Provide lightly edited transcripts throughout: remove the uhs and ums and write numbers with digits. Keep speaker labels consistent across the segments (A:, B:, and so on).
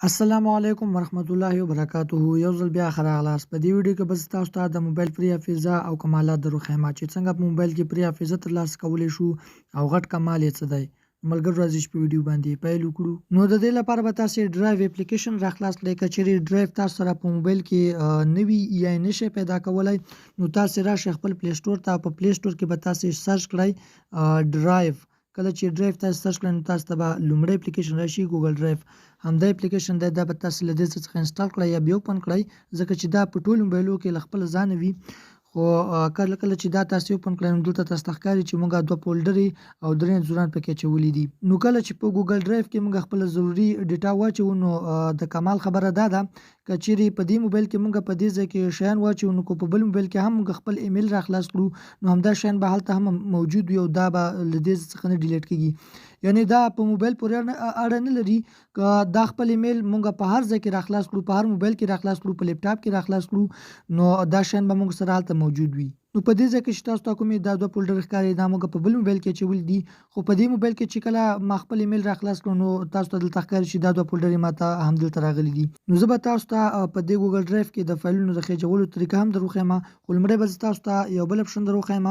A: السلام علیکم ورحمت الله وبرکاته. یو ځل بیا ښه راغلاست. په دې ویډیو کې به تاسو ته د موبایل فری حافظه او کمالات دروښیم چې څنګه په موبایل کې فری حافظه ترلاسه کولی شو او غټ کمال یې څه دی. ملګرو راځئ چې په ویډیو باندې پیل وکړو. نو د دې لپاره به تاسو ډرایو اپلیکیشن راخلاص کړئ. که چیرې ډرایو تاسو سره په موبایل کې نه وي یا یې نشئ پیدا کولی نو تاسو راشئ خپل پلی سټور ته. په پلی سټور کې به تاسو سرچ کړئ ډرایو. کله چې ډرایو تاسو سرچ کړئ نو تاسو ته به لومړی اپلیکیشن راشي ګوګل ډرایو. همدا اپلیکیشن دی دا به تاسو له دې څخه انسټال کړئ یا بیا اوپن کړئ ځکه چې دا په ټولو موبایلو کې له خپل ځانه وي. خو کله چې دا تاسو اوپن کړئ نو دلته تاسو ته ښکاري چې موږ دوه فولډرې او درې انځوران پکې اچولي دي. نو کله چې په ګوګل ډرایو کې موږ خپل ضروري ډیټا واچوو نو د کمال خبره دا ده که چیرې په دې موبایل کې موږ په دې ځای کې شیان واچوو نو که په بل موبایل کې هم موږ خپل ایمیل راخلاص کړو نو همدا شیان به هلته هم موجود وي او دا به له دې څخه نه ډیلیټ کېږي. یعنې دا په موبایل پورې اړه نه لري که دا خپل ایمیل مونږ په هر ځای کې راخلاص کړو، په هر موبایل کې راخلاص کړو، په لیپټاپ کې راخلاص کړو نو دا شیان به مونږ سره هلته موجود وي. نو په دې ځای کې چې تاسو ته کومې دا دوه فولډر ښکاري دا موږ په بل موبایل کې اچولي دي خو په دې موبایل کې چې کله ما خپل ایمیل راخلاص کړو نو تاسو ته دلته ښکاري چې دا دوه فولډر یې ماته همدلته راغلي دي. نو زه به تاسو ته په دې ګوګل ډرایو کې د فایلونو د خېجولو طریقه هم دروښیم خو لومړی به زه تاسو ته یو بل اپشن دروښیم.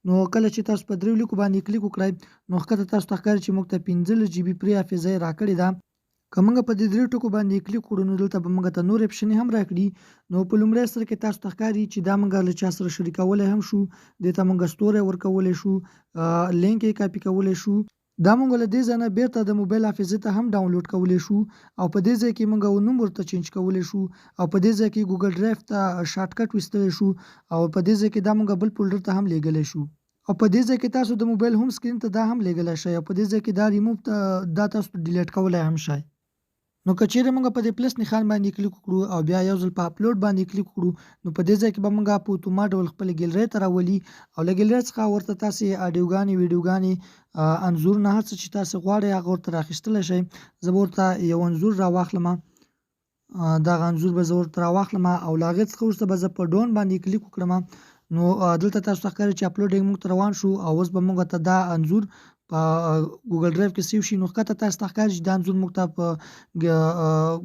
A: نو کله چې تاسو په دریو لیکو باندې کلیک وکړئ نو ښکته تاسو ته ښکاري چې موږ ته 15 جی بي فری حافظه یې راکړې ده. که موږ په دې درې ټکو باندې کلیک کړو نو دلته به موږ ته نور اپشنې هم راکړي. نو په لومړي سر کې تاسو ته ښکاري چې دا موږ له چا سره شریکولی هم شو، دې ته موږ ستوری ورکولی شو، لینک یې کاپي کولی شو. دا موږ له دې ځای نه بیرته د موبایل حافظې ته هم ډاونلوډ کولی شو او په دې ځای کې موږ نوم ورته چینج کولی شو او په دې ځای کې ګوګل ډرایو ته شارټ کټ ویستلی شو او په دې ځای کې دا موږ بل فولډر ته هم لیږلی شو او په دې ځای کې تاسو د موبایل هوم سکرین ته دا هم لیږلی شئ او په دې ځای کې دا ریموو ته دا تاسو ډیلیټ کولی هم شئ. نو که چیرې موږ په دې پلس نښان باندې کلیک وکړو او بیا یو ځل په اپلوډ باندې کلیک وکړو نو په دې ځای کې به موږ په اتومات ډول خپلې ګیلرۍ ته راولي او له ګیلرۍ څخه ورته تاسې اډیوګانې ویډیوګانې انځورونه هر څه چې تاسې غواړئ هغه ورته رااخیستلی شئ. زه به ورته یو انځور راواخلم، دغه انځور به زه ورته راواخلم او له هغې څخه وروسته به زه په ډون باندې کلیک وکړم نو دلته تاسو ته ښکاري چې اپلوډینګ موږ ته روان شو او اوس به موږ ته دا انځور په ګوګل ډرایو کې سیو شي. نو ښکته تاسو ته ښکاري چې دا انځور موږ ته په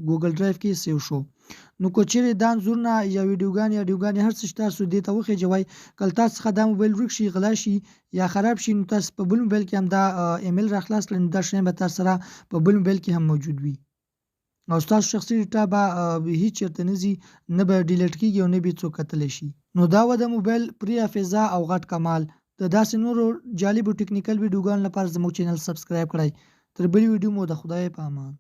A: ګوګل ډرایو کې سیو شو. نو که چیرې دا انځورونه یا ویډیوګانې هر څه چې تاسو دې ته وخېجوئ کله تاسو څخه دا موبایل ورک شي، غلا شي یا خراب شي نو تاسو په بل موبایل کې هم دا ایمیل راخلاص کړئ نو دا شیان به تاسو سره په بل موبایل کې هم موجود وي او ستاسو شخصي ډیټا به هیڅ چېرته نه ځي، نه به ډیلیټ کېږي او نه به یې څوک کتلی شي. نو دا وه د موبایل فری حافظه او غټ کمال. د داسې نورو جالبو ټکنیکل ویډیوګانو لپاره زموږ چینل سبسکرایب کړئ. تر بلې ویډیو مو د خدای په امان.